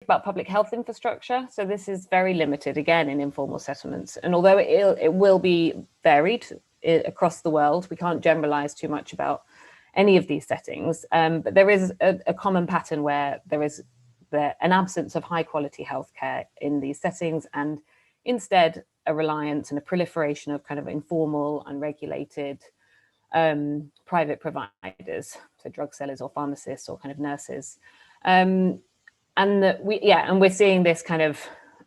about public health infrastructure. So this is very limited, again, in informal settlements. And although it will be varied across the world, we can't generalize too much about any of these settings. But there is a common pattern where there is an absence of high quality healthcare in these settings, and instead a reliance and a proliferation of kind of informal, unregulated private providers, so drug sellers or pharmacists or kind of nurses. And we're seeing this kind of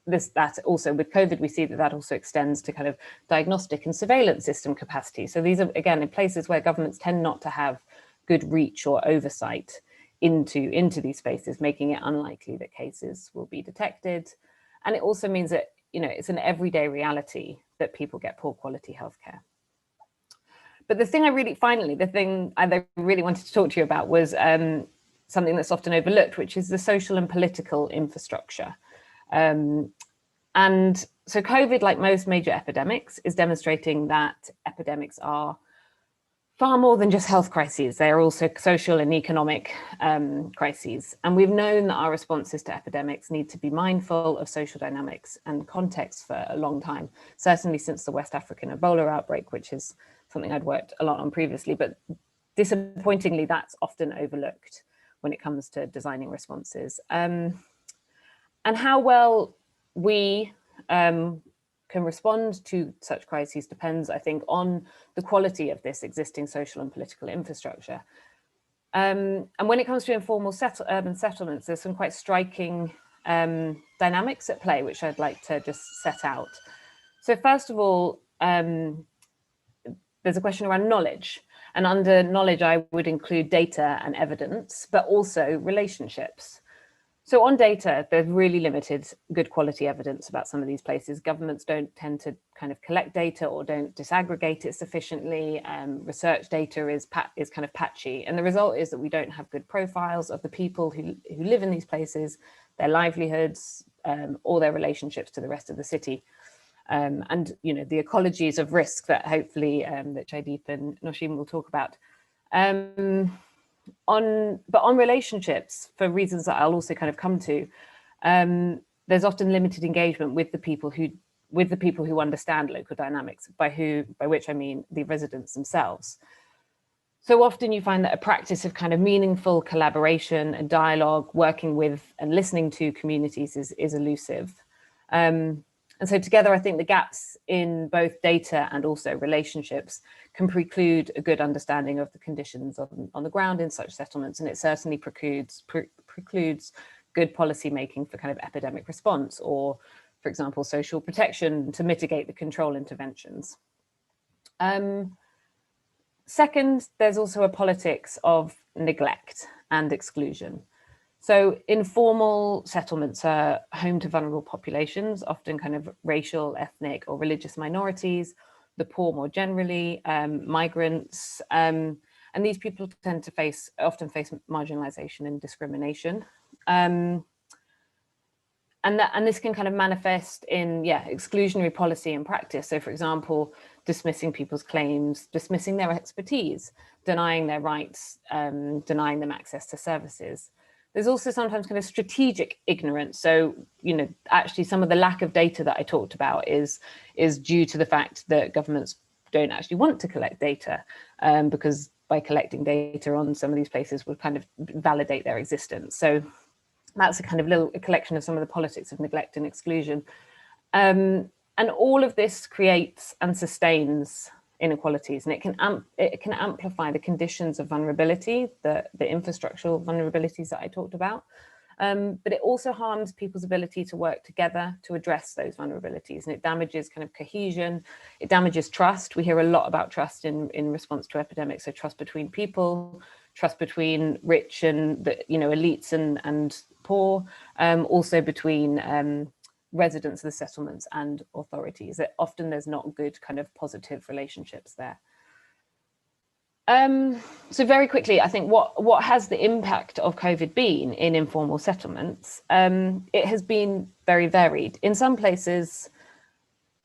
that also with COVID, we see that also extends to kind of diagnostic and surveillance system capacity. So these are, again, in places where governments tend not to have good reach or oversight into these spaces, making it unlikely that cases will be detected. And it also means that, you know, it's an everyday reality that people get poor quality healthcare. But the thing I really wanted to talk to you about was something that's often overlooked, which is the social and political infrastructure. And so COVID, like most major epidemics, is demonstrating that epidemics are far more than just health crises. They are also social and economic crises. And we've known that our responses to epidemics need to be mindful of social dynamics and context for a long time, certainly since the West African Ebola outbreak, which is something I'd worked a lot on previously, but disappointingly, that's often overlooked when it comes to designing responses. And how well we can respond to such crises depends, I think, on the quality of this existing social and political infrastructure. And when it comes to informal urban settlements, there's some quite striking dynamics at play, which I'd like to just set out. So first of all, there's a question around knowledge. And under knowledge, I would include data and evidence, but also relationships. So on data, there's really limited good quality evidence about some of these places. Governments don't tend to kind of collect data or don't disaggregate it sufficiently. Research data is kind of patchy. And the result is that we don't have good profiles of the people who live in these places, their livelihoods, or their relationships to the rest of the city. And, you know, the ecologies of risk that hopefully that Jaideep and Nausheen will talk about. But on relationships, for reasons that I'll also kind of come to, there's often limited engagement with the people who understand local dynamics, by which I mean the residents themselves. So often you find that a practice of kind of meaningful collaboration and dialogue, working with and listening to communities is elusive. And so together, I think the gaps in both data and also relationships can preclude a good understanding of the conditions on the ground in such settlements. And it certainly precludes good policy making for kind of epidemic response, or, for example, social protection to mitigate the control interventions. Second, there's also a politics of neglect and exclusion. So informal settlements are home to vulnerable populations, often kind of racial, ethnic, or religious minorities, the poor more generally, migrants, and these people tend to often face marginalization and discrimination. And this can kind of manifest in, exclusionary policy and practice. So, for example, dismissing people's claims, dismissing their expertise, denying their rights, denying them access to services. There's also sometimes kind of strategic ignorance. So, you know, actually some of the lack of data that I talked about is due to the fact that governments don't actually want to collect data, because by collecting data on some of these places would kind of validate their existence. So that's a kind of a collection of some of the politics of neglect and exclusion. And all of this creates and sustains inequalities, and it can amplify the conditions of vulnerability, the infrastructural vulnerabilities that I talked about, but it also harms people's ability to work together to address those vulnerabilities, and it damages kind of cohesion, it damages trust. We hear a lot about trust in response to epidemics, so trust between people, trust between rich and elites and poor, also between residents of the settlements and authorities. That often there's not good kind of positive relationships there. So very quickly, I think what has the impact of COVID been in informal settlements? It has been very varied. In some places,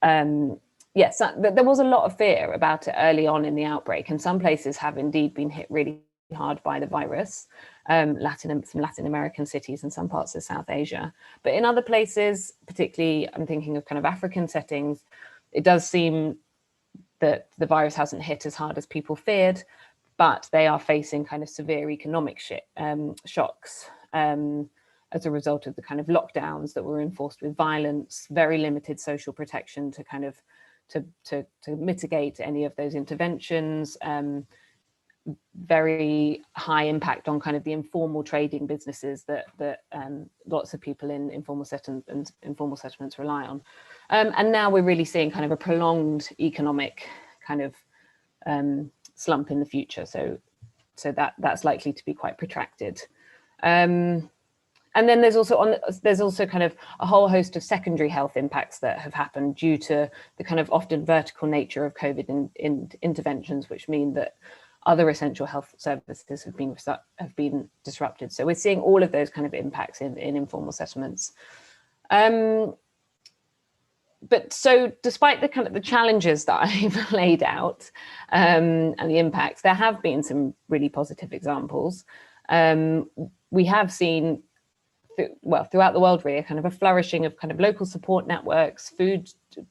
yes, there was a lot of fear about it early on in the outbreak, and some places have indeed been hit really hard by the virus. some Latin American cities and some parts of South Asia. But in other places, particularly I'm thinking of kind of African settings, it does seem that the virus hasn't hit as hard as people feared, but they are facing kind of severe economic shocks as a result of the kind of lockdowns that were enforced with violence, very limited social protection to kind of to mitigate any of those interventions, very high impact on kind of the informal trading businesses that lots of people in informal settlements rely on. And now we're really seeing kind of a prolonged economic kind of slump in the future. So that's likely to be quite protracted. And then there's also kind of a whole host of secondary health impacts that have happened due to the kind of often vertical nature of COVID interventions, which mean that other essential health services have been disrupted. So we're seeing all of those kind of impacts in informal settlements. But so despite the kind of the challenges that I've laid out and the impacts, there have been some really positive examples. We have seen, throughout the world really, kind of a flourishing of kind of local support networks,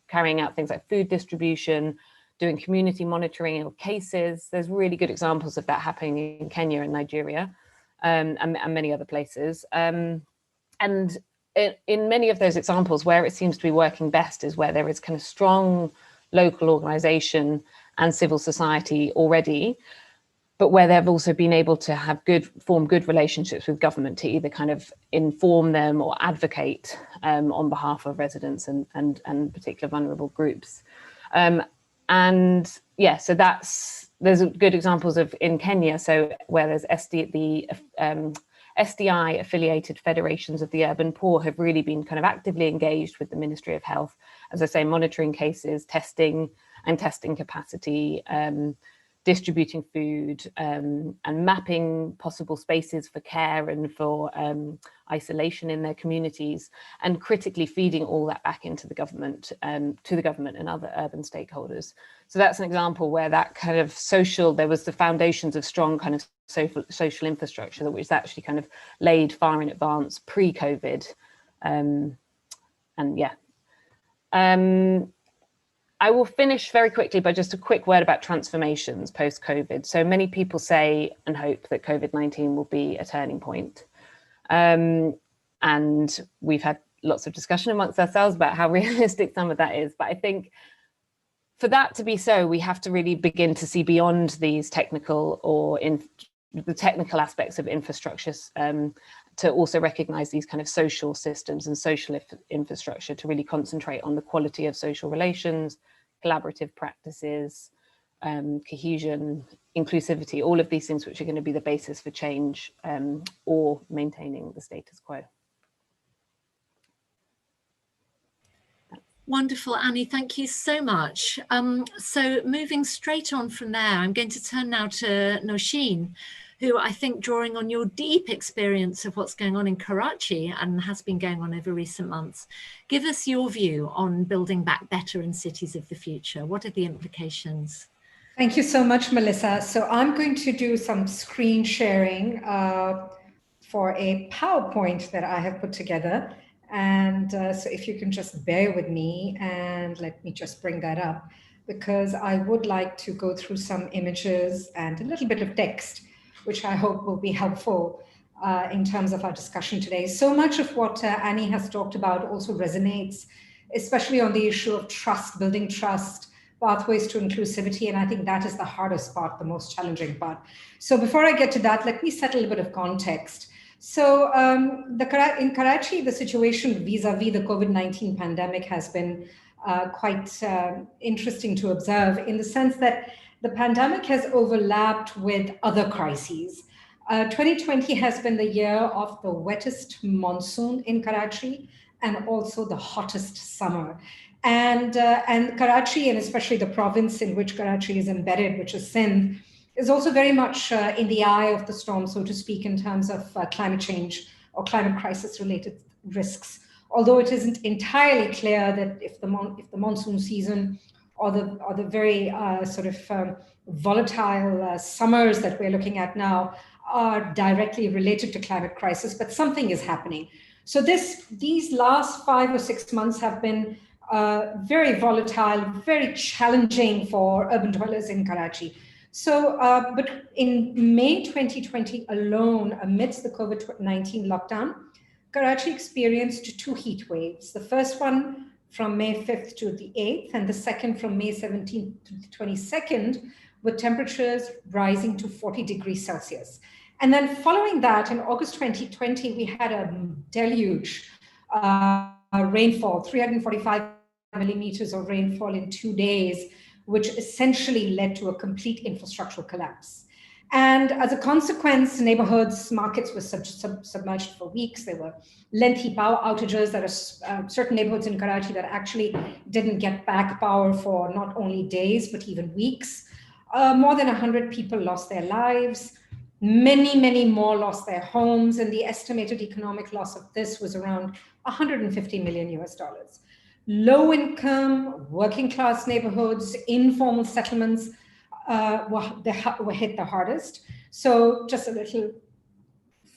carrying out things like food distribution, doing community monitoring of cases. There's really good examples of that happening in Kenya and Nigeria and many other places. And in many of those examples, where it seems to be working best is where there is kind of strong local organization and civil society already, but where they've also been able to form good relationships with government to either kind of inform them or advocate on behalf of residents and particular vulnerable groups. And yeah, so there's good examples of in Kenya, so where there's SDI affiliated federations of the urban poor have really been kind of actively engaged with the Ministry of Health, as I say, monitoring cases, testing capacity, distributing food, and mapping possible spaces for care and for isolation in their communities, and critically feeding all that back into the government, to the government and other urban stakeholders. So that's an example where that kind of there was the foundations of strong kind of social infrastructure that was actually kind of laid far in advance pre-COVID. And yeah. I will finish very quickly by just a quick word about transformations post-COVID. So many people say and hope that COVID-19 will be a turning point. And we've had lots of discussion amongst ourselves about how realistic some of that is. But I think for that to be so, we have to really begin to see beyond these technical or the technical aspects of infrastructures to also recognize these kind of social systems and social infrastructure to really concentrate on the quality of social relations, collaborative practices, cohesion, inclusivity, all of these things which are going to be the basis for change or maintaining the status quo. Wonderful, Annie, thank you so much. So moving straight on from there, I'm going to turn now to Nausheen, who I think, drawing on your deep experience of what's going on in Karachi and has been going on over recent months, give us your view on building back better in cities of the future. What are the implications? Thank you so much, Melissa. So I'm going to do some screen sharing for a PowerPoint that I have put together. And so if you can just bear with me and let me just bring that up, because I would like to go through some images and a little bit of text, which I hope will be helpful in terms of our discussion today. So much of what Annie has talked about also resonates, especially on the issue of trust, building trust, pathways to inclusivity. And I think that is the hardest part, the most challenging part. So before I get to that, let me set a little bit of context. So in Karachi, the situation vis-a-vis the COVID-19 pandemic has been quite interesting to observe, in the sense that the pandemic has overlapped with other crises. 2020 has been the year of the wettest monsoon in Karachi and also the hottest summer. And Karachi, and especially the province in which Karachi is embedded, which is Sindh, is also very much in the eye of the storm, so to speak, in terms of climate change or climate crisis related risks. Although it isn't entirely clear that if the monsoon season or the very sort of volatile summers that we're looking at now are directly related to climate crisis, but something is happening. So these last 5 or 6 months have been very volatile, very challenging for urban dwellers in Karachi. So, but in May 2020 alone, amidst the COVID-19 lockdown, Karachi experienced 2 heat waves. The first one from May 5th to the 8th, and the second from May 17th to the 22nd, with temperatures rising to 40 degrees Celsius. And then following that, in August 2020, we had a deluge rainfall, 345 millimeters of rainfall in 2 days, which essentially led to a complete infrastructural collapse. And as a consequence, neighborhoods, markets were submerged for weeks. There were lengthy power outages. There are certain neighborhoods in Karachi that actually didn't get back power for not only days, but even weeks. More than 100 people lost their lives. Many, many more lost their homes. And the estimated economic loss of this was around $150 million US. Low income, working class neighborhoods, informal settlements were hit the hardest. So just a little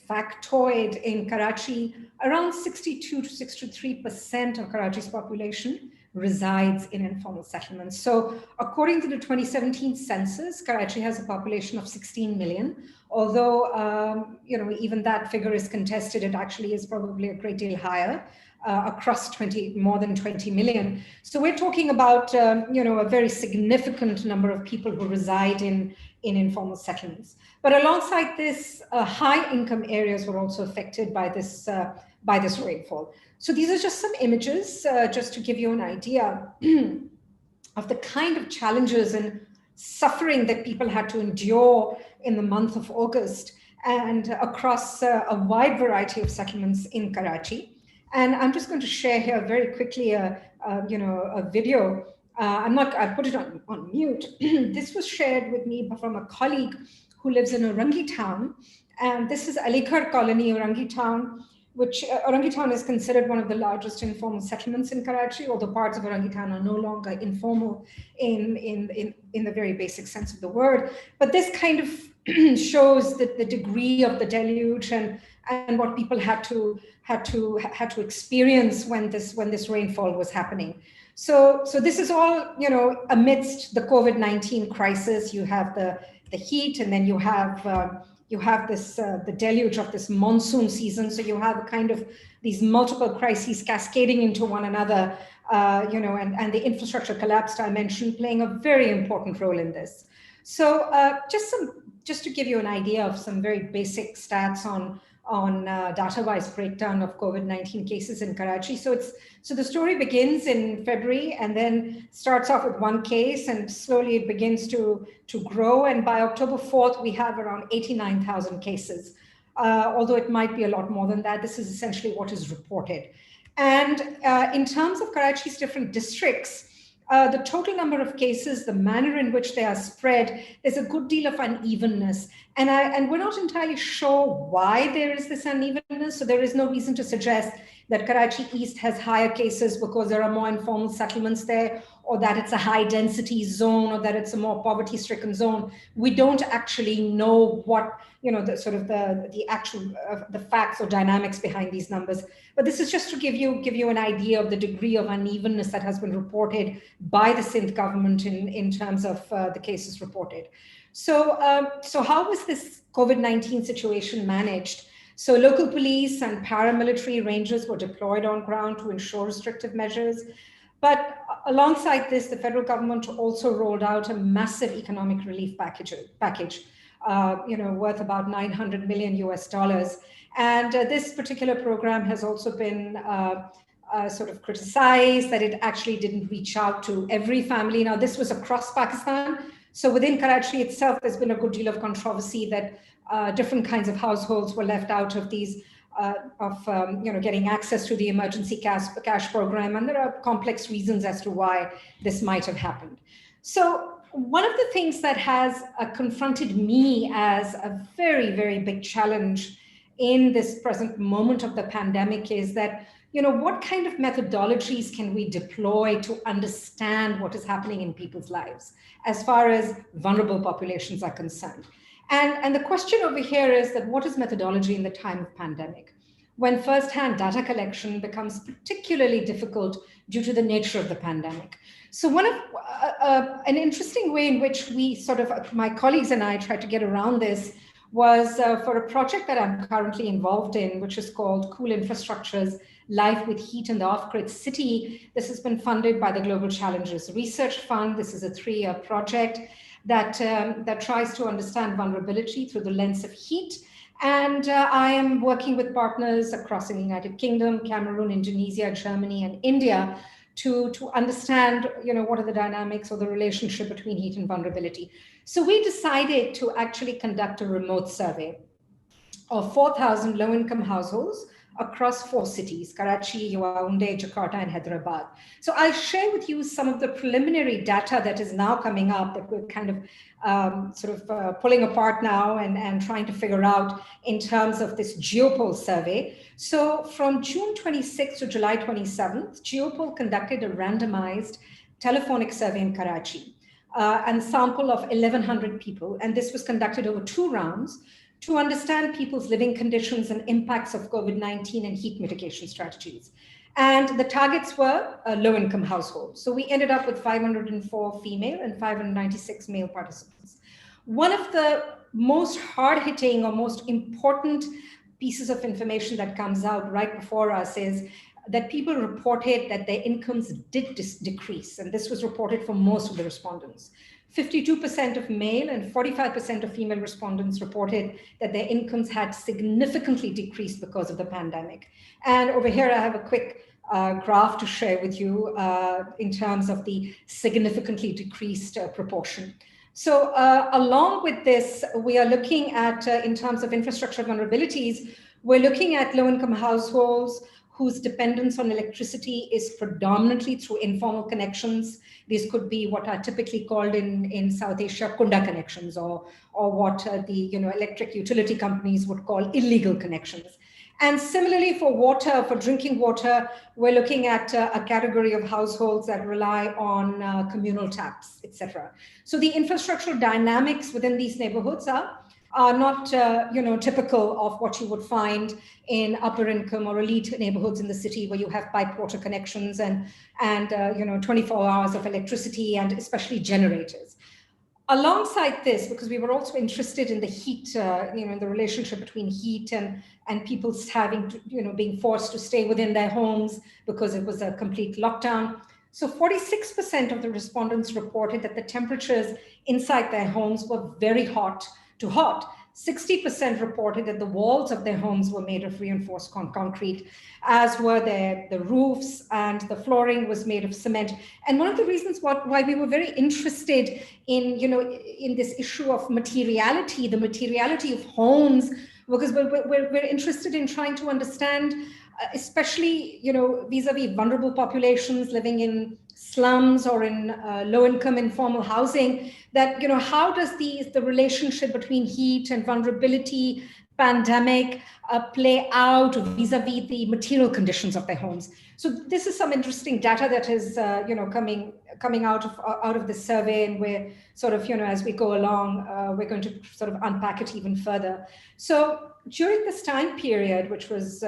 factoid, in Karachi, around 62 to 63% of Karachi's population resides in informal settlements. So according to the 2017 census, Karachi has a population of 16 million. Although, even that figure is contested, it actually is probably a great deal higher. Across more than 20 million. So we're talking about, a very significant number of people who reside in informal settlements. But alongside this, high income areas were also affected by this rainfall. So these are just some images, just to give you an idea of the kind of challenges and suffering that people had to endure in the month of August and across a wide variety of settlements in Karachi. And I'm just going to share here very quickly a video. I put it on mute. This was shared with me from a colleague who lives in Orangi Town. And this is Aligarh Colony, Orangi Town, which Orangi Town is considered one of the largest informal settlements in Karachi, although parts of Orangi Town are no longer informal in the very basic sense of the word. But this kind of shows the degree of the deluge and what people had to experience when this rainfall was happening. So this is all, amidst the COVID-19 crisis. You have the heat, and then you have this the deluge of this monsoon season. So you have kind of these multiple crises cascading into one another, and the infrastructure collapse I mentioned playing a very important role in this. So just to give you an idea of some very basic stats on data-wise breakdown of COVID-19 cases in Karachi. So the story begins in February and then starts off with one case, and slowly it begins to grow. And by October 4th, we have around 89,000 cases. Although it might be a lot more than that, this is essentially what is reported. And in terms of Karachi's different districts, the total number of cases, the manner in which they are spread, there's a good deal of unevenness. And we're not entirely sure why there is this unevenness. So there is no reason to suggest that Karachi East has higher cases because there are more informal settlements there, or that it's a high density zone, or that it's a more poverty stricken zone. We don't actually know what, the actual the facts or dynamics behind these numbers. But this is just to give you an idea of the degree of unevenness that has been reported by the Sindh government in terms of the cases reported. So how was this COVID-19 situation managed? So local police and paramilitary rangers were deployed on ground to ensure restrictive measures. But alongside this, the federal government also rolled out a massive economic relief package, worth about $900 million US. And this particular program has also been sort of criticized that it actually didn't reach out to every family. Now, this was across Pakistan. So within Karachi itself, there's been a good deal of controversy that different kinds of households were left out of these, getting access to the emergency cash program. And there are complex reasons as to why this might have happened. So one of the things that has confronted me as a very, very big challenge in this present moment of the pandemic is that, what kind of methodologies can we deploy to understand what is happening in people's lives as far as vulnerable populations are concerned? And the question over here is that what is methodology in the time of pandemic, when first-hand data collection becomes particularly difficult due to the nature of the pandemic? So one of an interesting way in which we sort of, my colleagues and I tried to get around this was for a project that I'm currently involved in, which is called Cool Infrastructures, Life with Heat in the Off-Grid City. This has been funded by the Global Challenges Research Fund. This is a 3-year project that tries to understand vulnerability through the lens of heat. And I am working with partners across in the United Kingdom, Cameroon, Indonesia, Germany, and India to understand, what are the dynamics or the relationship between heat and vulnerability. So we decided to actually conduct a remote survey of 4,000 low-income households across 4 cities, Karachi, Yaoundé, Jakarta, and Hyderabad. So I'll share with you some of the preliminary data that is now coming up that we're kind of pulling apart now and trying to figure out in terms of this Geopol survey. So from June 26th to July 27th, Geopol conducted a randomized telephonic survey in Karachi and sample of 1,100 people. And this was conducted over 2 rounds to understand people's living conditions and impacts of COVID-19 and heat mitigation strategies. And the targets were low-income households. So we ended up with 504 female and 596 male participants. One of the most hard-hitting or most important pieces of information that comes out right before us is that people reported that their incomes did decrease. And this was reported for most of the respondents. 52% of male and 45% of female respondents reported that their incomes had significantly decreased because of the pandemic. And over here, I have a quick graph to share with you in terms of the significantly decreased proportion. So along with this, we are looking at, in terms of infrastructure vulnerabilities, we're looking at low-income households whose dependence on electricity is predominantly through informal connections. These could be what are typically called in South Asia kunda connections, or what the electric utility companies would call illegal connections. And similarly for water, for drinking water, we're looking at a category of households that rely on communal taps, etc. So the infrastructural dynamics within these neighborhoods are not typical of what you would find in upper income or elite neighborhoods in the city, where you have pipe water connections and 24 hours of electricity, and especially generators. Alongside this, because we were also interested in the heat, the relationship between heat and people having to, being forced to stay within their homes because it was a complete lockdown. So 46% of the respondents reported that the temperatures inside their homes were very hot to hot. 60% reported that the walls of their homes were made of reinforced concrete, as were the roofs, and the flooring was made of cement. And one of the reasons why we were very interested in this issue of materiality, the materiality of homes, because we're interested in trying to understand, especially vis-a-vis vulnerable populations living in slums or in low-income informal housing, that how does the relationship between heat and vulnerability, pandemic play out vis-a-vis the material conditions of their homes. So this is some interesting data that is coming out of the survey, and we're sort of as we go along, we're going to sort of unpack it even further. So during this time period, which was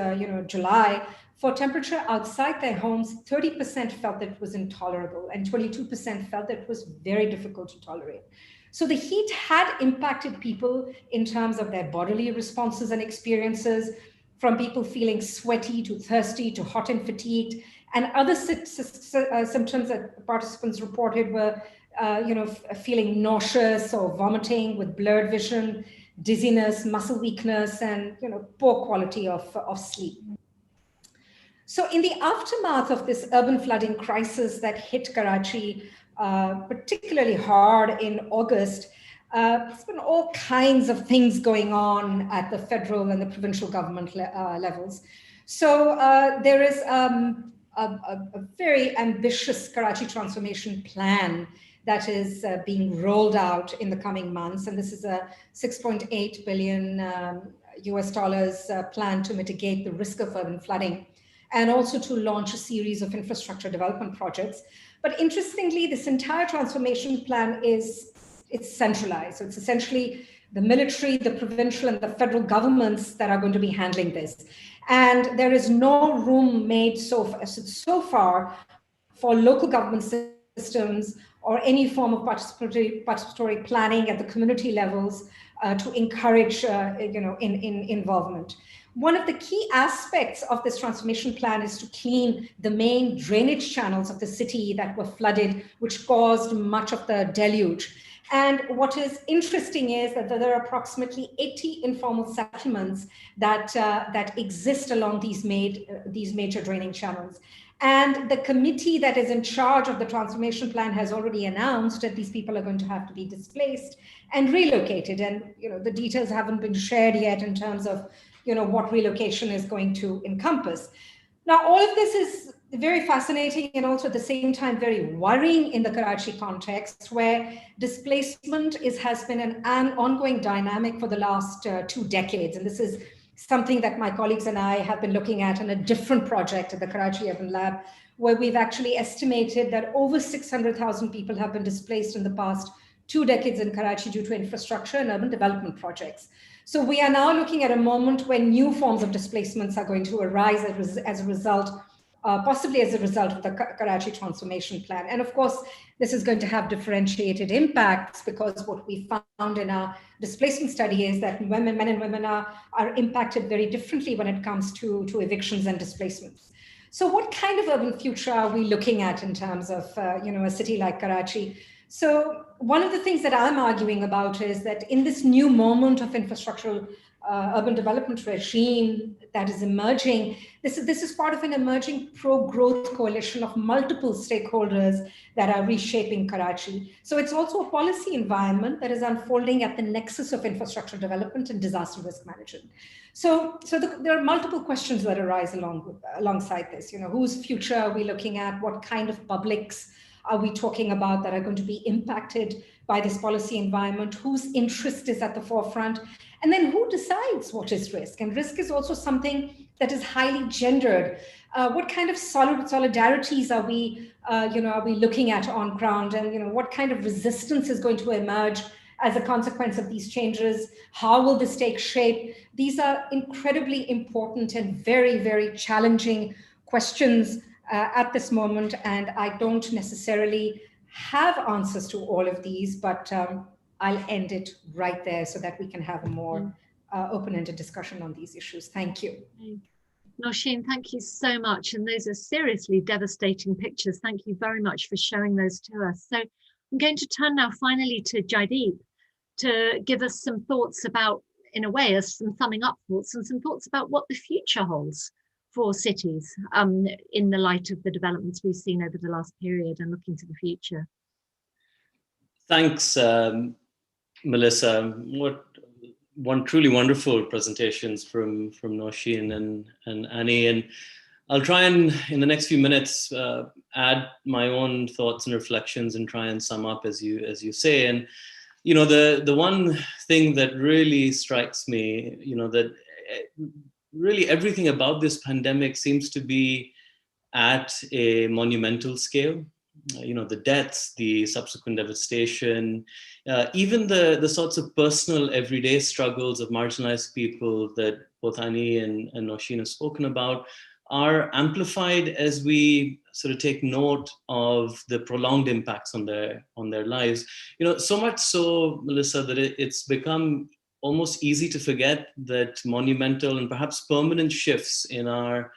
July, for temperature outside their homes, 30% felt that it was intolerable, and 22% felt that it was very difficult to tolerate. So the heat had impacted people in terms of their bodily responses and experiences, from people feeling sweaty to thirsty to hot and fatigued. And other symptoms that participants reported were feeling nauseous or vomiting with blurred vision, dizziness, muscle weakness, and poor quality of sleep. So in the aftermath of this urban flooding crisis that hit Karachi particularly hard in August, there's been all kinds of things going on at the federal and the provincial government levels. So there is a very ambitious Karachi transformation plan that is being rolled out in the coming months. And this is a $6.8 billion US dollars plan to mitigate the risk of urban flooding, and also to launch a series of infrastructure development projects. But interestingly, this entire transformation plan it's centralized. So it's essentially the military, the provincial and the federal governments that are going to be handling this. And there is no room made so far for local government systems or any form of participatory planning at the community levels to encourage involvement. One of the key aspects of this transformation plan is to clean the main drainage channels of the city that were flooded, which caused much of the deluge. And what is interesting is that there are approximately 80 informal settlements that exist along these major draining channels. And the committee that is in charge of the transformation plan has already announced that these people are going to have to be displaced and relocated. And the details haven't been shared yet in terms of what relocation is going to encompass. Now, all of this is very fascinating and also at the same time very worrying in the Karachi context, where displacement has been an ongoing dynamic for the last 2 decades. And this is something that my colleagues and I have been looking at in a different project at the Karachi Urban Lab, where we've actually estimated that over 600,000 people have been displaced in the past 2 decades in Karachi due to infrastructure and urban development projects. So we are now looking at a moment when new forms of displacements are going to arise as a result, possibly as a result of the Karachi transformation plan. And of course, this is going to have differentiated impacts, because what we found in our displacement study is that men and women are impacted very differently when it comes to evictions and displacements. So what kind of urban future are we looking at in terms of a city like Karachi? So one of the things that I'm arguing about is that in this new moment of infrastructural urban development regime that is emerging, this is part of an emerging pro-growth coalition of multiple stakeholders that are reshaping Karachi. So it's also a policy environment that is unfolding at the nexus of infrastructure development and disaster risk management. So there are multiple questions that arise alongside this. Whose future are we looking at? What kind of publics are we talking about that are going to be impacted by this policy environment? Whose interest is at the forefront? And then who decides what is risk? And risk is also something that is highly gendered. What kind of solidarities are we looking at on ground? And what kind of resistance is going to emerge as a consequence of these changes? How will this take shape? These are incredibly important and very, very challenging questions at this moment, and I don't necessarily have answers to all of these, but I'll end it right there so that we can have a more open-ended discussion on these issues. Thank you. Nausheen, thank you so much. And those are seriously devastating pictures. Thank you very much for showing those to us. So I'm going to turn now finally to Jaideep to give us some thoughts about, in a way, some summing up thoughts and some thoughts about what the future holds for cities in the light of the developments we've seen over the last period and looking to the future. Thanks, Melissa. One truly wonderful presentations from Nausheen and Annie. And I'll try and, in the next few minutes, add my own thoughts and reflections and try and sum up as you say. And the one thing that really strikes me, that really everything about this pandemic seems to be at a monumental scale. The deaths, the subsequent devastation, even the sorts of personal everyday struggles of marginalized people that both Annie and Nausheen have spoken about are amplified as we sort of take note of the prolonged impacts on their lives. So much so, Melissa, that it's become almost easy to forget that monumental and perhaps permanent shifts in our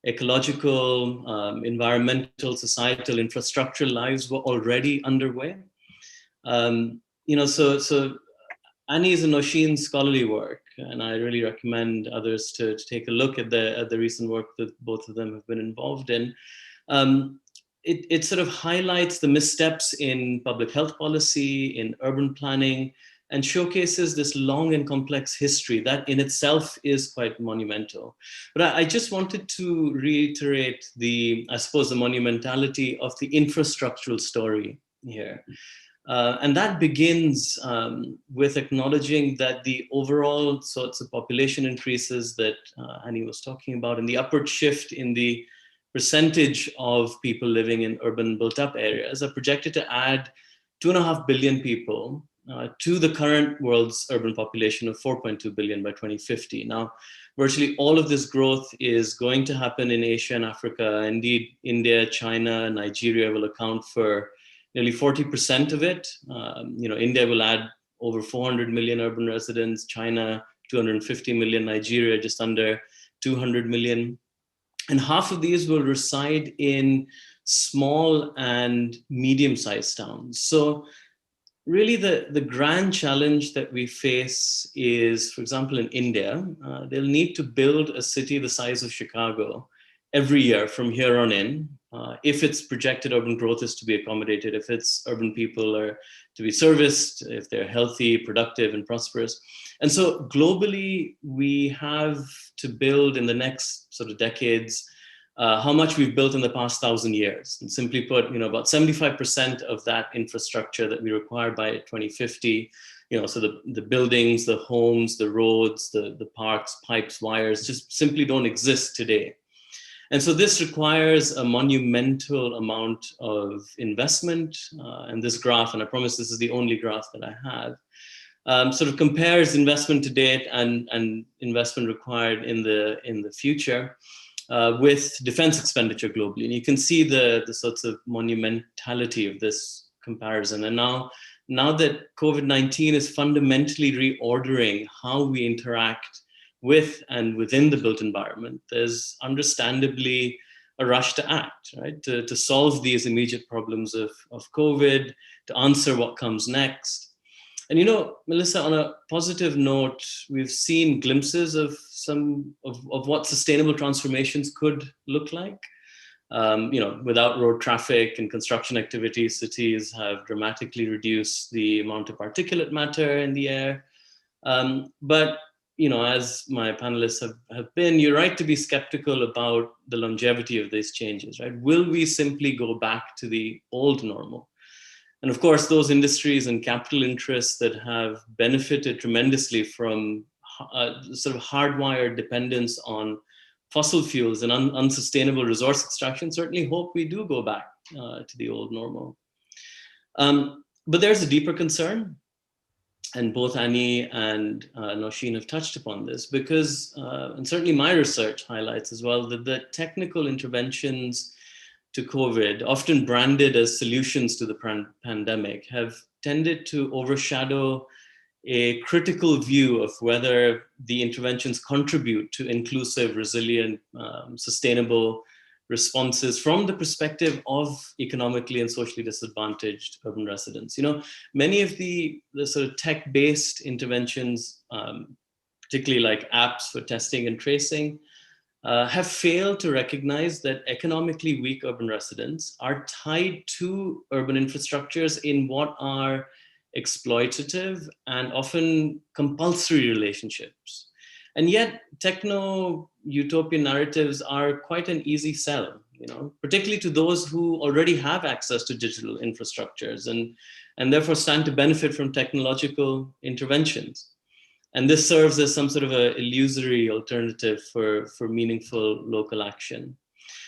ecological, environmental, societal, infrastructural lives were already underway. So Annie's and Nausheen's scholarly work, and I really recommend others to take a look at the recent work that both of them have been involved in. It sort of highlights the missteps in public health policy, in urban planning, and showcases this long and complex history that in itself is quite monumental. But I just wanted to reiterate the monumentality of the infrastructural story here. And that begins with acknowledging that the overall sorts of population increases that Annie was talking about, and the upward shift in the percentage of people living in urban built up areas are projected to add 2.5 billion people to the current world's urban population of 4.2 billion by 2050. Now, virtually all of this growth is going to happen in Asia and Africa. Indeed, India, China, Nigeria will account for nearly 40% of it. India will add over 400 million urban residents, China 250 million, Nigeria just under 200 million. And half of these will reside in small and medium-sized towns. So really the grand challenge that we face is, for example, in India, they'll need to build a city the size of Chicago every year from here on in, if its projected urban growth is to be accommodated, if its urban people are to be serviced, if they're healthy, productive, and prosperous. And so globally, we have to build in the next sort of decades how much we've built in the past 1,000 years. And simply put, about 75% of that infrastructure that we require by 2050, so the buildings, the homes, the roads, the parks, pipes, wires, just simply don't exist today. And so this requires a monumental amount of investment. And this graph, and I promise this is the only graph that I have, sort of compares investment to date and investment required in the future with defense expenditure globally. And you can see the sorts of monumentality of this comparison. And now that COVID-19 is fundamentally reordering how we interact with and within the built environment, there's understandably a rush to act, right? To solve these immediate problems of COVID, to answer what comes next. And Melissa, on a positive note, we've seen glimpses of some of what sustainable transformations could look like. Without road traffic and construction activities, cities have dramatically reduced the amount of particulate matter in the air. But as my panelists have been, you're right to be skeptical about the longevity of these changes, right? Will we simply go back to the old normal? And of course, those industries and capital interests that have benefited tremendously from sort of hardwired dependence on fossil fuels and unsustainable resource extraction certainly hope we do go back to the old normal. But there's a deeper concern. And both Annie and Nausheen have touched upon this because, and certainly my research highlights as well, that the technical interventions to COVID, often branded as solutions to the pandemic, have tended to overshadow a critical view of whether the interventions contribute to inclusive, resilient, sustainable responses from the perspective of economically and socially disadvantaged urban residents. Many of the sort of tech-based interventions, particularly like apps for testing and tracing, have failed to recognize that economically weak urban residents are tied to urban infrastructures in what are exploitative and often compulsory relationships. And yet techno-utopian narratives are quite an easy sell, particularly to those who already have access to digital infrastructures and therefore stand to benefit from technological interventions. And this serves as some sort of an illusory alternative for meaningful local action.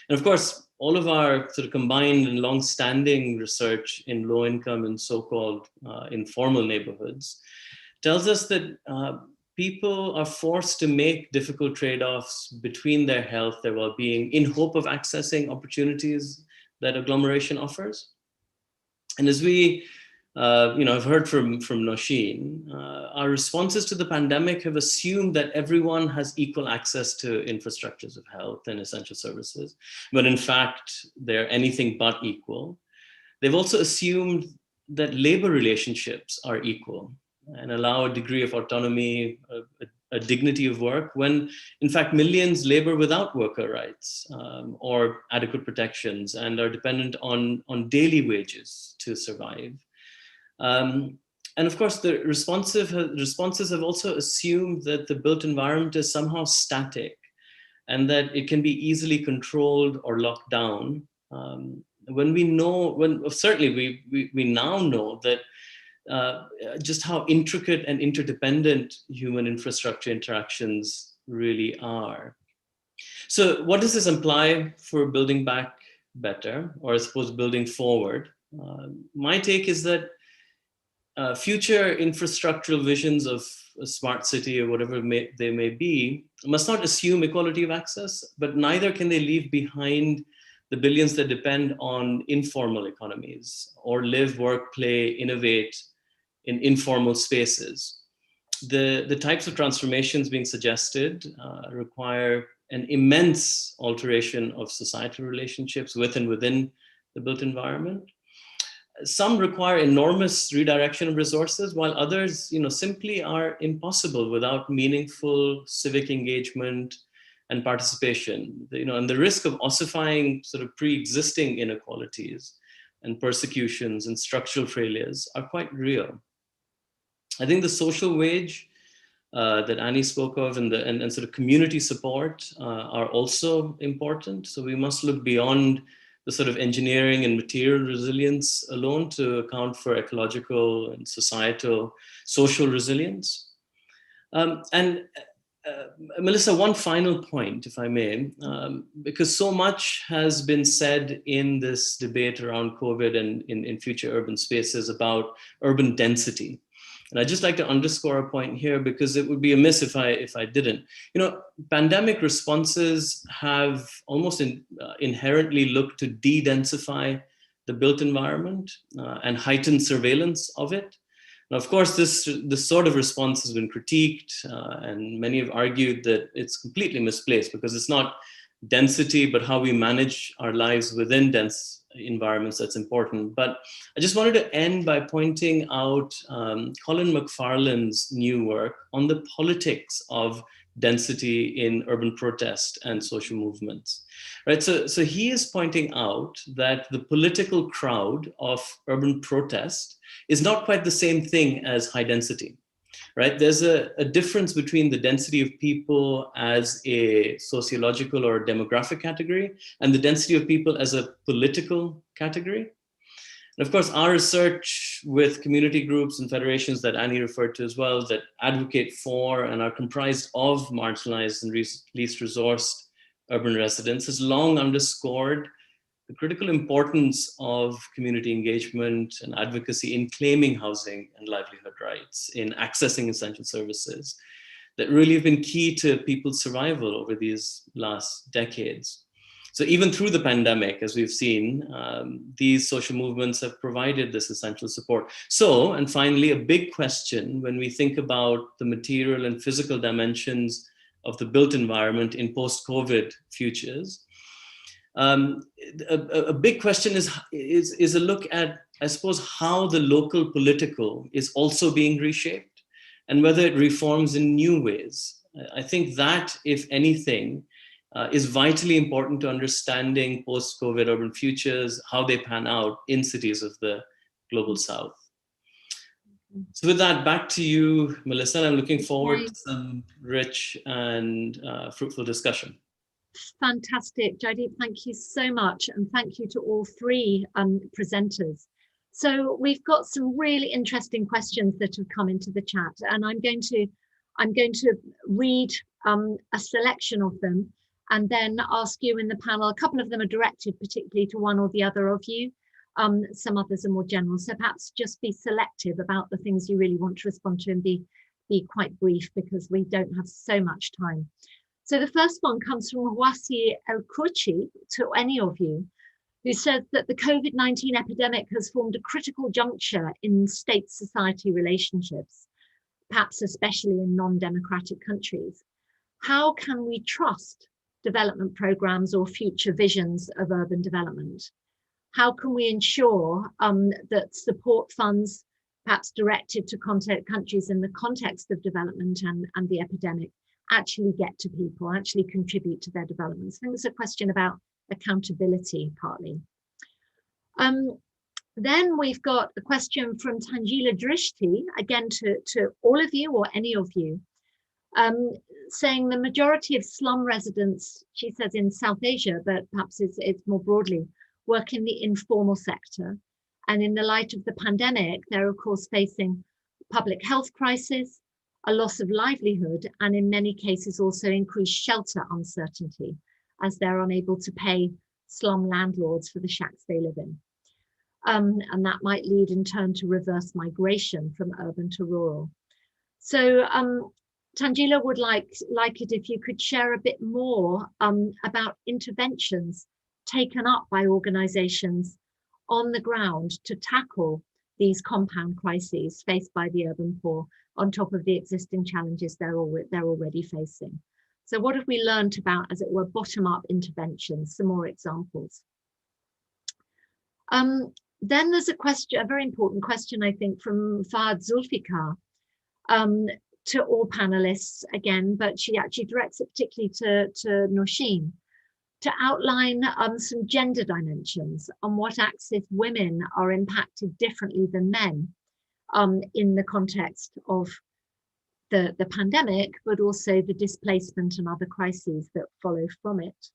And of course, all of our sort of combined and long-standing research in low-income and so-called informal neighborhoods tells us that people are forced to make difficult trade-offs between their health, their well-being, in hope of accessing opportunities that agglomeration offers. And as we I've heard from Nausheen, our responses to the pandemic have assumed that everyone has equal access to infrastructures of health and essential services, but in fact, they're anything but equal. They've also assumed that labor relationships are equal and allow a degree of autonomy, a dignity of work, when in fact millions labor without worker rights or adequate protections and are dependent on daily wages to survive. And of course, the responses have also assumed that the built environment is somehow static and that it can be easily controlled or locked down. When we now know that just how intricate and interdependent human infrastructure interactions really are. So what does this imply for building back better, or I suppose building forward? My take is that future infrastructural visions of a smart city or whatever they may be must not assume equality of access, but neither can they leave behind the billions that depend on informal economies or live, work, play, innovate in informal spaces. The types of transformations being suggested require an immense alteration of societal relationships with and within the built environment. Some require enormous redirection of resources, while others, simply are impossible without meaningful civic engagement and participation. And the risk of ossifying sort of pre-existing inequalities and persecutions and structural failures are quite real. I think the social wage that Annie spoke of and sort of community support are also important. So we must look beyond the sort of engineering and material resilience alone to account for ecological and societal, social resilience. Melissa, one final point, if I may, because so much has been said in this debate around COVID and in future urban spaces about urban density. And I'd just like to underscore a point here, because it would be amiss if I didn't. Pandemic responses have almost inherently looked to de-densify the built environment and heighten surveillance of it. Now, of course, this sort of response has been critiqued, and many have argued that it's completely misplaced, because it's not density, but how we manage our lives within dense environments that's important. But I just wanted to end by pointing out Colin McFarlane's new work on the politics of density in urban protest and social movements. Right, so he is pointing out that the political crowd of urban protest is not quite the same thing as high density. Right, there's a difference between the density of people as a sociological or demographic category and the density of people as a political category. And of course, our research with community groups and federations that Annie referred to as well, that advocate for and are comprised of marginalized and least resourced urban residents, has long underscored the critical importance of community engagement and advocacy in claiming housing and livelihood rights, in accessing essential services that really have been key to people's survival over these last decades. So even through the pandemic, as we've seen, these social movements have provided this essential support. So, and finally, a big question when we think about the material and physical dimensions of the built environment in post-COVID futures, a big question is a look at, I suppose, how the local political is also being reshaped and whether it reforms in new ways. I think that, if anything, is vitally important to understanding post-COVID urban futures, how they pan out in cities of the global South. So with that, back to you, Melissa. I'm looking forward to some rich and fruitful discussion. Fantastic, Jaideep, thank you so much, and thank you to all three presenters. So we've got some really interesting questions that have come into the chat, and I'm going to read a selection of them and then ask you in the panel. A couple of them are directed particularly to one or the other of you. Some others are more general. So perhaps just be selective about the things you really want to respond to and be quite brief, because we don't have so much time. So the first one comes from Wasi El-Kurchi, to any of you, who says that the COVID-19 epidemic has formed a critical juncture in state-society relationships, perhaps especially in non-democratic countries. How can we trust development programs or future visions of urban development? How can we ensure that support funds, perhaps directed to countries in the context of development and the epidemic, actually get to people, actually contribute to their developments? I think it's a question about accountability, partly. Then we've got a question from Tanjila Drishti, again to all of you or any of you, saying the majority of slum residents, she says, in South Asia, but perhaps it's more broadly, work in the informal sector. And in the light of the pandemic, they're of course facing public health crisis, a loss of livelihood, and in many cases also increased shelter uncertainty, as they're unable to pay slum landlords for the shacks they live in. and that might lead in turn to reverse migration from urban to rural. So Tanjila would like it if you could share a bit more about interventions taken up by organizations on the ground to tackle these compound crises faced by the urban poor, on top of the existing challenges they're already facing. So what have we learned about, as it were, bottom-up interventions? Some more examples. Then there's a question, a very important question, I think, from Fahad Zulfikar to all panelists again, but she actually directs it particularly to Nausheen, to outline some gender dimensions on what axis women are impacted differently than men in the context of the pandemic, but also the displacement and other crises that follow from it.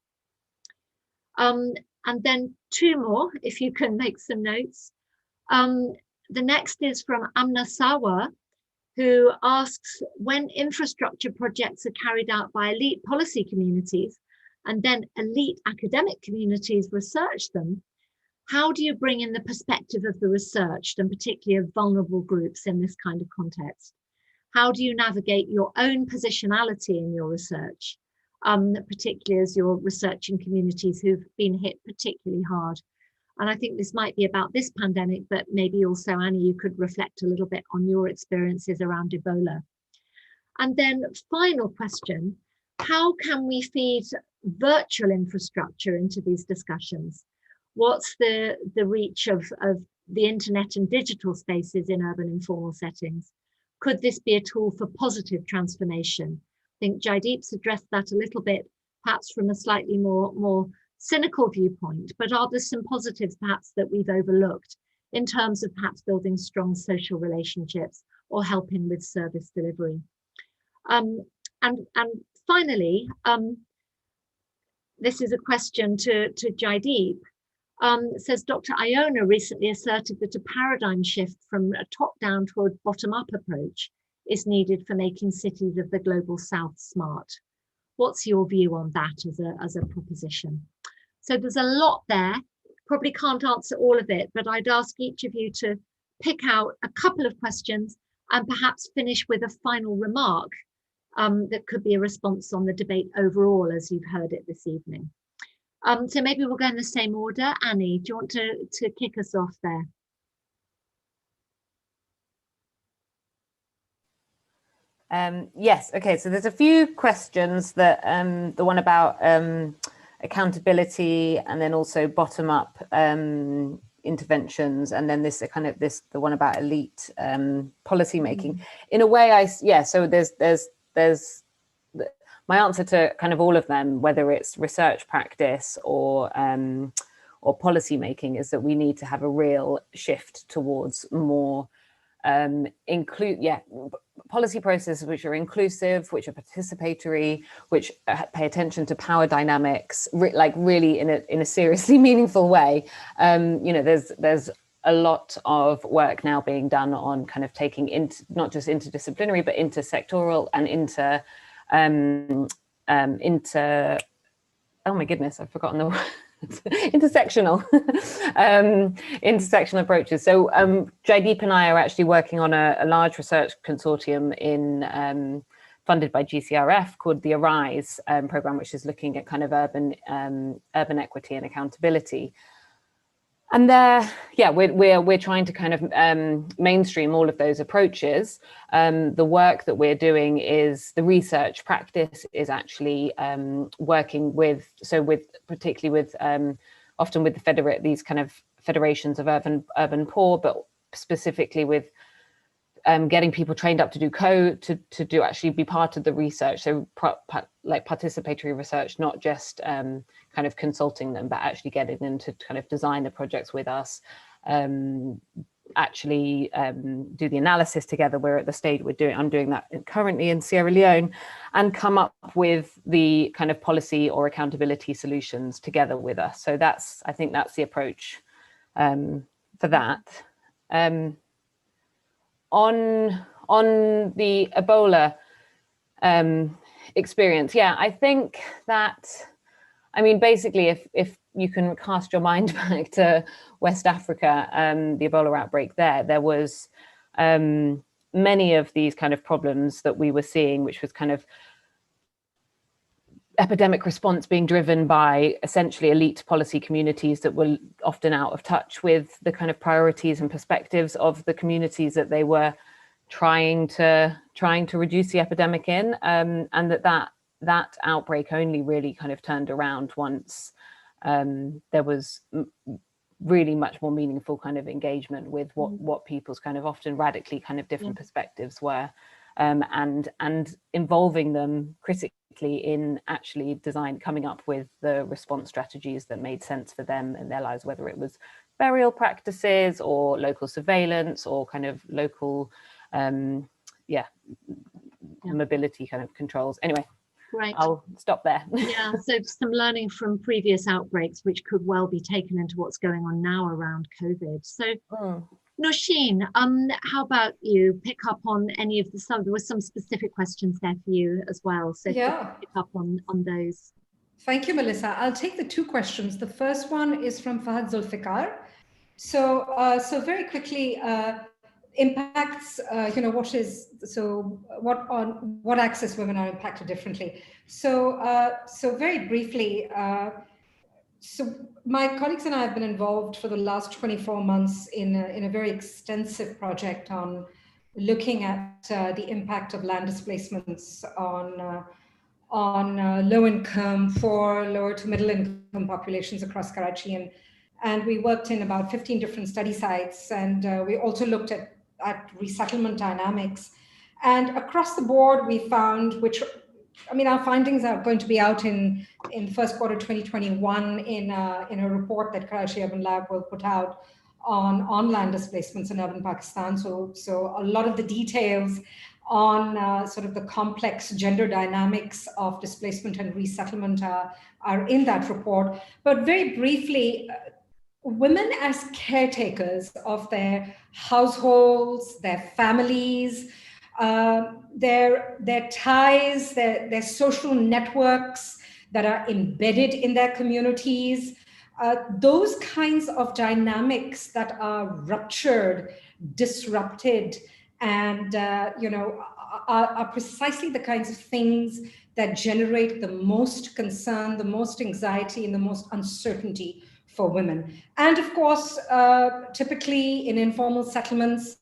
And then two more, if you can make some notes. The next is from Amna Sawa, who asks, when infrastructure projects are carried out by elite policy communities and then elite academic communities research them, how do you bring in the perspective of the researched and particularly of vulnerable groups in this kind of context? How do you navigate your own positionality in your research, particularly as you're researching communities who've been hit particularly hard? And I think this might be about this pandemic, but maybe also, Annie, you could reflect a little bit on your experiences around Ebola. And then final question, how can we feed virtual infrastructure into these discussions? What's the reach of the internet and digital spaces in urban informal settings? Could this be a tool for positive transformation? I think Jaideep's addressed that a little bit, perhaps from a slightly more cynical viewpoint, but are there some positives perhaps that we've overlooked in terms of perhaps building strong social relationships or helping with service delivery? And finally, this is a question to Jaideep. Says Dr. Iona recently asserted that a paradigm shift from a top-down to a bottom-up approach is needed for making cities of the global south smart. What's your view on that as a proposition? So there's a lot there, probably can't answer all of it, but I'd ask each of you to pick out a couple of questions and perhaps finish with a final remark that could be a response on the debate overall as you've heard it this evening. So maybe we'll go in the same order. Annie, do you want to kick us off there? Yes, okay, so there's a few questions that the one about accountability and then also bottom-up interventions, and then the one about elite policy making. In a way, so there's my answer to kind of all of them, whether it's research practice or policy making, is that we need to have a real shift towards more policy processes which are inclusive, which are participatory, which pay attention to power dynamics, really in a seriously meaningful way. There's a lot of work now being done on kind of taking not just interdisciplinary, but intersectoral and oh my goodness, I've forgotten the word. intersectional approaches. So Jaideep and I are actually working on a large research consortium funded by GCRF called the Arise program, which is looking at kind of urban equity and accountability. And we're trying to kind of mainstream all of those approaches. The work that we're doing is the research practice is actually working particularly with often with these kind of federations of urban poor, but specifically with getting people trained up to do to actually be part of the research. So like participatory research, not just kind of consulting them, but actually getting them to kind of design the projects with us, actually do the analysis together. We're at the stage I'm doing that currently in Sierra Leone, and come up with the kind of policy or accountability solutions together with us. So I think that's the approach for that. On the Ebola experience, I think that, I mean, basically, if you can cast your mind back to West Africa, the Ebola outbreak there was many of these kind of problems that we were seeing, which was kind of epidemic response being driven by essentially elite policy communities that were often out of touch with the kind of priorities and perspectives of the communities that they were trying to reduce the epidemic in, and that outbreak only really kind of turned around once there was really much more meaningful kind of engagement with what people's kind of often radically kind of different perspectives were, and involving them critically in actually coming up with the response strategies that made sense for them in their lives, whether it was burial practices or local surveillance or kind of local mobility kind of controls. Anyway, right, I'll stop there. Yeah, so some learning from previous outbreaks which could well be taken into what's going on now around COVID. So Nausheen, how about you pick up on any of there were some specific questions there for you as well, so pick up on those. Thank you, Melissa. I'll take the two questions. The first one is from Fahad Zulfikar. So very quickly, impacts, what access women are impacted differently. So very briefly, so my colleagues and I have been involved for the last 24 months in a very extensive project on looking at the impact of land displacements on low income, for lower to middle income populations across Karachi. And we worked in about 15 different study sites. And we also looked at resettlement dynamics. And across the board, we found, our findings are going to be out in first quarter 2021 in a report that Karachi Urban Lab will put out on land displacements in urban Pakistan. So a lot of the details on sort of the complex gender dynamics of displacement and resettlement are in that report. But very briefly, women as caretakers of their households, their families, their ties, their social networks that are embedded in their communities, those kinds of dynamics that are ruptured, disrupted, and are precisely the kinds of things that generate the most concern, the most anxiety, and the most uncertainty for women. And of course, typically in informal settlements,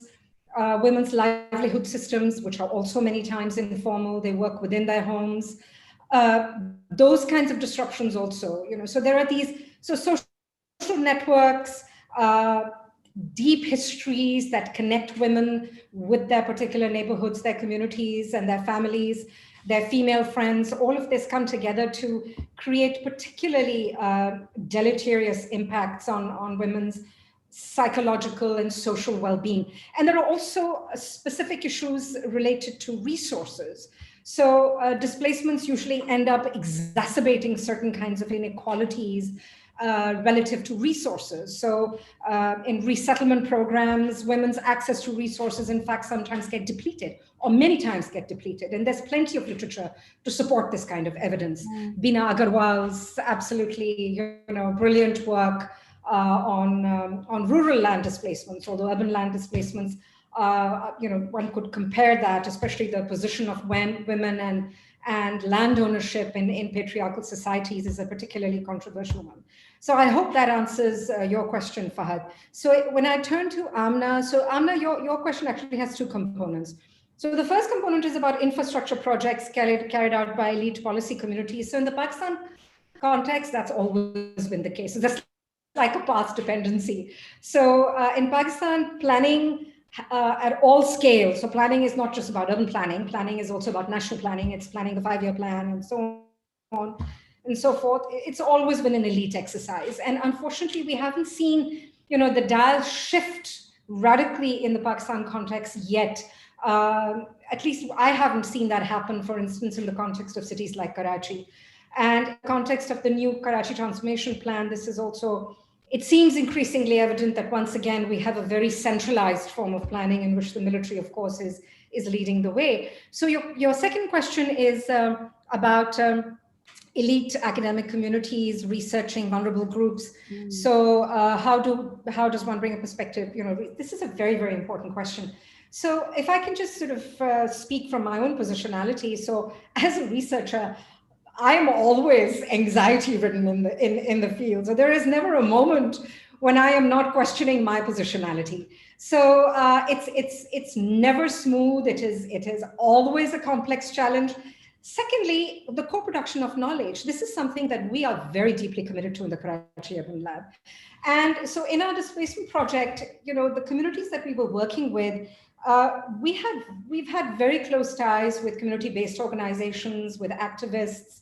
women's livelihood systems, which are also many times informal, they work within their homes. Those kinds of disruptions also, so there are these social networks, deep histories that connect women with their particular neighborhoods, their communities, and their families, their female friends. All of this come together to create particularly deleterious impacts on women's psychological and social well-being. And there are also specific issues related to resources. So displacements usually end up exacerbating certain kinds of inequalities relative to resources. So in resettlement programs, women's access to resources, in fact, sometimes get depleted, or many times get depleted. And there's plenty of literature to support this kind of evidence. Bina Agarwal's absolutely brilliant work on rural land displacements, although urban land displacements, one could compare that, especially the position of women and land ownership in patriarchal societies is a particularly controversial one. So I hope that answers your question, Fahad. So when I turn to Amna, your question actually has two components. So the first component is about infrastructure projects carried out by elite policy communities. So in the Pakistan context, that's always been the case. So that's like a path dependency. So in Pakistan, planning at all scales. So planning is not just about urban planning. Planning is also about national planning. It's planning the 5-year plan and so on and so forth. It's always been an elite exercise. And unfortunately, we haven't seen, the dial shift radically in the Pakistan context yet. At least I haven't seen that happen, for instance, in the context of cities like Karachi. And in the context of the new Karachi Transformation Plan, this is also, it seems increasingly evident that once again, we have a very centralized form of planning in which the military, of course, is leading the way. So your second question is about elite academic communities researching vulnerable groups. So how does one bring a perspective? This is a very, very important question. So if I can just sort of speak from my own positionality. So as a researcher, I'm always anxiety ridden in the field. So there is never a moment when I am not questioning my positionality. So it's never smooth. It is always a complex challenge. Secondly, the co-production of knowledge. This is something that we are very deeply committed to in the Karachi Urban Lab. And so in our displacement project, the communities that we were working with, we've had very close ties with community-based organizations, with activists,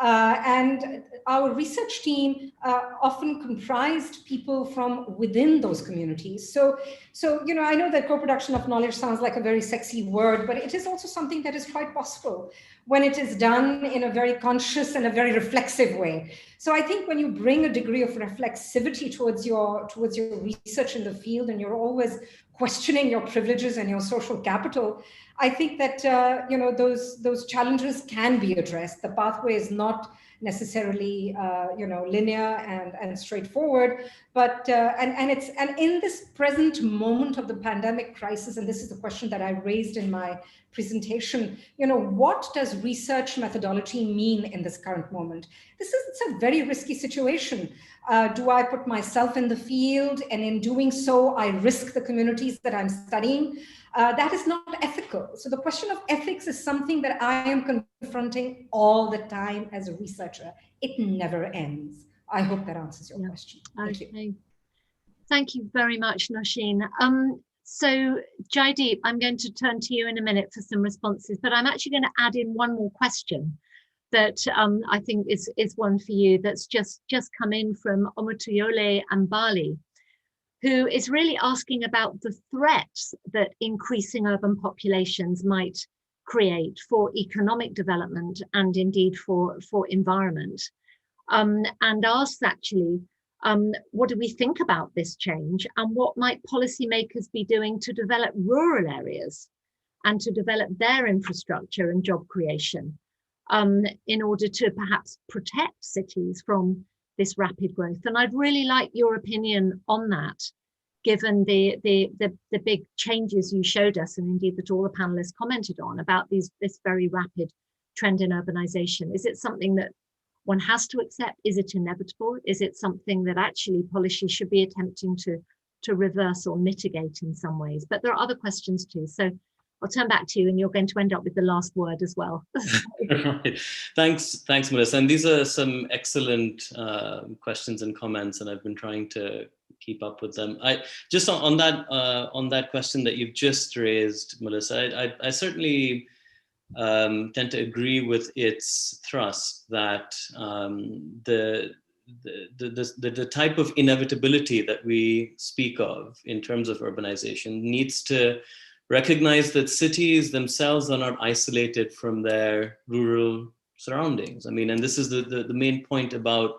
and our research team often comprised people from within those communities. So I know that co-production of knowledge sounds like a very sexy word, but it is also something that is quite possible when it is done in a very conscious and a very reflexive way. So I think when you bring a degree of reflexivity towards your research in the field, and you're always questioning your privileges and your social capital, I think that those challenges can be addressed. The pathway is not necessarily linear and straightforward, but and in this present moment of the pandemic crisis, and this is the question that I raised in my presentation, what does research methodology mean in this current moment? It's a very risky situation. Do I put myself in the field, and in doing so, I risk the communities that I'm studying? That is not ethical. So the question of ethics is something that I am confronting all the time as a researcher. It never ends. I hope that answers your question. Thank you. Thank you very much, Nausheen. So Jaideep, I'm going to turn to you in a minute for some responses, but I'm actually going to add in one more question that I think is one for you that's just come in from Omotuyole and Bali, who is really asking about the threats that increasing urban populations might create for economic development and indeed for environment, and asks actually, what do we think about this change, and what might policymakers be doing to develop rural areas and to develop their infrastructure and job creation in order to perhaps protect cities from this rapid growth? And I'd really like your opinion on that, given the big changes you showed us, and indeed that all the panelists commented on, about this very rapid trend in urbanization. Is it something that one has to accept? Is it inevitable? Is it something that actually policy should be attempting to reverse or mitigate in some ways? But there are other questions too. So I'll turn back to you, and you're going to end up with the last word as well. Right. Thanks, Melissa. And these are some excellent questions and comments, and I've been trying to keep up with them. I just on that question that you've just raised, Melissa, I certainly tend to agree with its thrust that the type of inevitability that we speak of in terms of urbanization needs to recognize that cities themselves are not isolated from their rural surroundings. I mean, and this is the main point about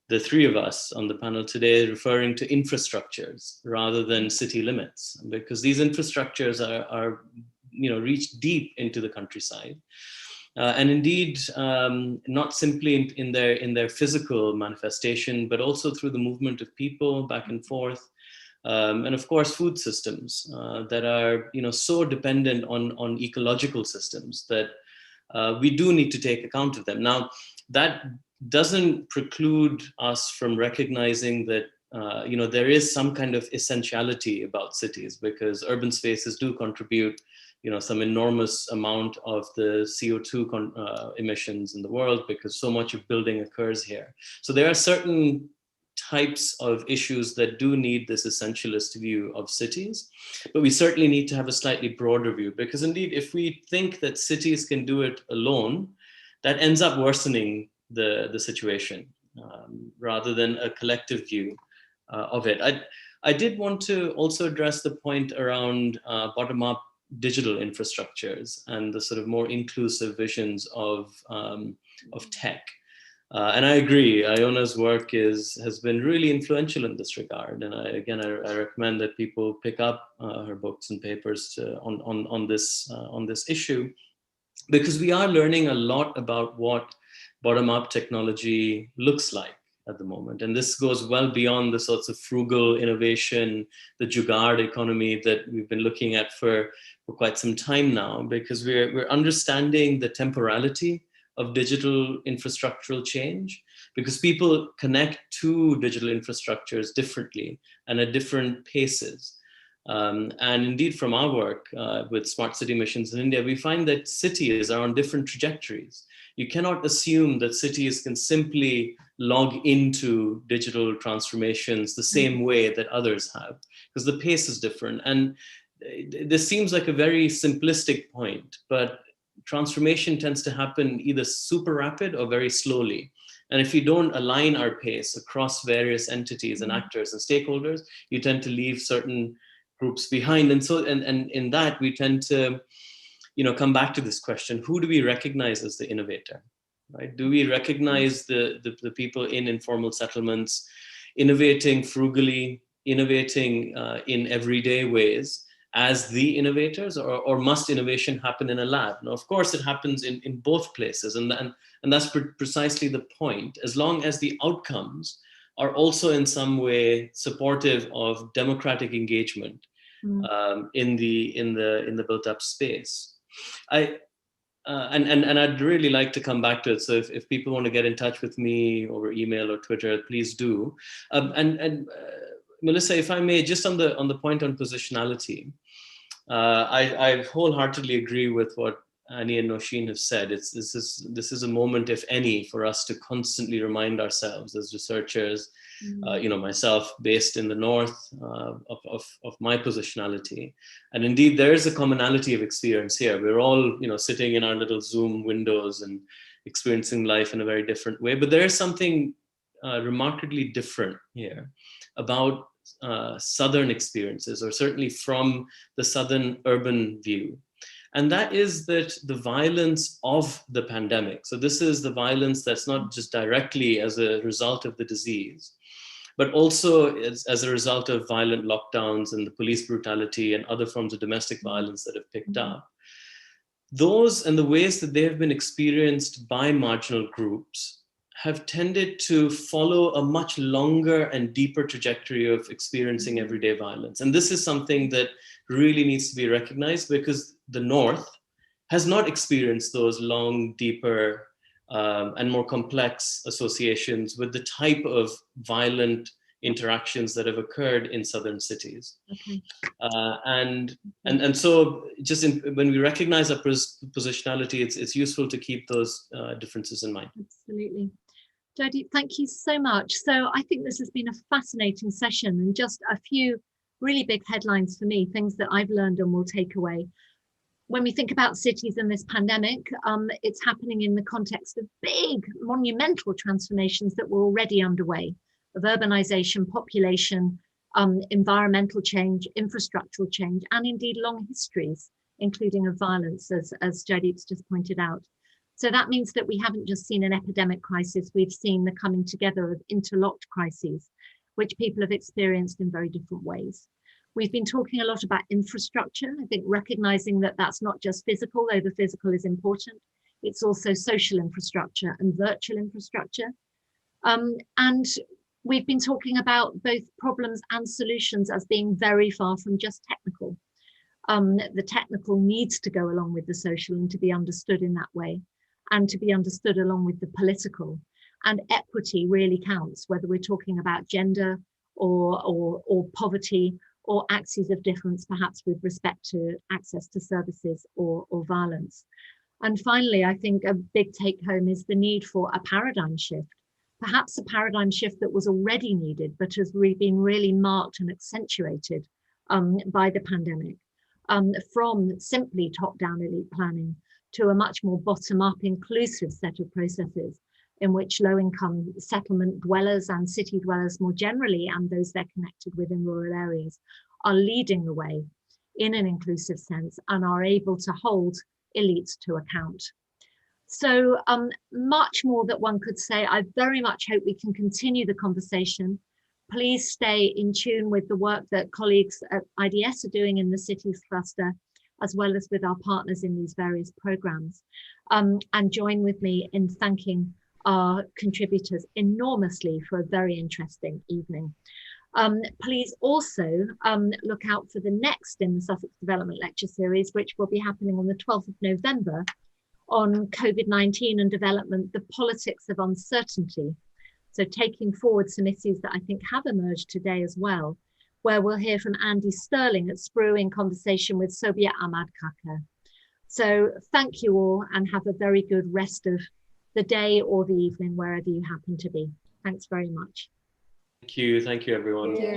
the three of us on the panel today, referring to infrastructures rather than city limits, because these infrastructures are reach deep into the countryside. And indeed, not simply in their physical manifestation, but also through the movement of people back and forth. And of course, food systems that are so dependent on ecological systems that we do need to take account of them. Now, that doesn't preclude us from recognizing that there is some kind of essentiality about cities, because urban spaces do contribute some enormous amount of the CO2 emissions in the world, because so much of building occurs here. So there are certain types of issues that do need this essentialist view of cities, but we certainly need to have a slightly broader view, because indeed, if we think that cities can do it alone, that ends up worsening the situation rather than a collective view of it. I did want to also address the point around bottom-up digital infrastructures and the sort of more inclusive visions of tech. And I agree, Iona's work has been really influential in this regard. And I recommend that people pick up her books and papers on this issue, because we are learning a lot about what bottom-up technology looks like at the moment. And this goes well beyond the sorts of frugal innovation, the jugaad economy that we've been looking at for quite some time now, because we're understanding the temporality of digital infrastructural change, because people connect to digital infrastructures differently and at different paces. And indeed, from our work with smart city missions in India, we find that cities are on different trajectories. You cannot assume that cities can simply log into digital transformations the same way that others have, because the pace is different. And this seems like a very simplistic point, but transformation tends to happen either super rapid or very slowly. And if you don't align our pace across various entities and actors and stakeholders, you tend to leave certain groups behind. And so, and in that, we tend to, come back to this question: who do we recognize as the innovator? Right? Do we recognize the people in informal settlements innovating frugally, innovating in everyday ways as the innovators, or must innovation happen in a lab? Now, of course, it happens in both places, and that's precisely the point. As long as the outcomes are also in some way supportive of democratic engagement in the built-up space. And I'd really like to come back to it. So if people want to get in touch with me over email or Twitter, please do. Melissa, if I may, just on the point on positionality, I wholeheartedly agree with what Annie and Nausheen have said. This is a moment, if any, for us to constantly remind ourselves as researchers, myself based in the north, of my positionality. And indeed, there is a commonality of experience here. We're all, sitting in our little Zoom windows and experiencing life in a very different way. But there is something remarkably different here about Southern experiences, or certainly from the Southern urban view. And that is that the violence of the pandemic, so this is the violence that's not just directly as a result of the disease, but also as a result of violent lockdowns and the police brutality and other forms of domestic violence that have picked up. Those and the ways that they have been experienced by marginal groups have tended to follow a much longer and deeper trajectory of experiencing everyday violence. And this is something that really needs to be recognized, because the North has not experienced those long, deeper, and more complex associations with the type of violent interactions that have occurred in Southern cities. Okay. And so just when we recognize our positionality, it's useful to keep those differences in mind. Absolutely. Jaideep, thank you so much. So I think this has been a fascinating session, and just a few really big headlines for me, things that I've learned and will take away. When we think about cities in this pandemic, it's happening in the context of big, monumental transformations that were already underway, of urbanization, population, environmental change, infrastructural change, and indeed long histories, including of violence, as Jaideep's just pointed out. So that means that we haven't just seen an epidemic crisis, we've seen the coming together of interlocked crises, which people have experienced in very different ways. We've been talking a lot about infrastructure, I think recognizing that that's not just physical, though the physical is important, it's also social infrastructure and virtual infrastructure. And we've been talking about both problems and solutions as being very far from just technical. The technical needs to go along with the social and to be understood in that way, and to be understood along with the political. And equity really counts, whether we're talking about gender or poverty, or axes of difference, perhaps with respect to access to services or violence. And finally, I think a big take home is the need for a paradigm shift, perhaps a paradigm shift that was already needed, but has been really marked and accentuated by the pandemic, from simply top-down elite planning to a much more bottom-up inclusive set of processes in which low-income settlement dwellers and city dwellers more generally, and those they're connected with in rural areas, are leading the way in an inclusive sense and are able to hold elites to account. So much more that one could say. I very much hope we can continue the conversation. Please stay in tune with the work that colleagues at IDS are doing in the cities cluster, as well as with our partners in these various programs. And join with me in thanking our contributors enormously for a very interesting evening. Please also look out for the next in the Sussex Development Lecture Series, which will be happening on the 12th of November on COVID-19 and development, the politics of uncertainty. So taking forward some issues that I think have emerged today as well, where we'll hear from Andy Sterling at SPRU in conversation with Sobia Ahmad Kaka. So thank you all and have a very good rest of the day or the evening, wherever you happen to be. Thanks very much. Thank you everyone.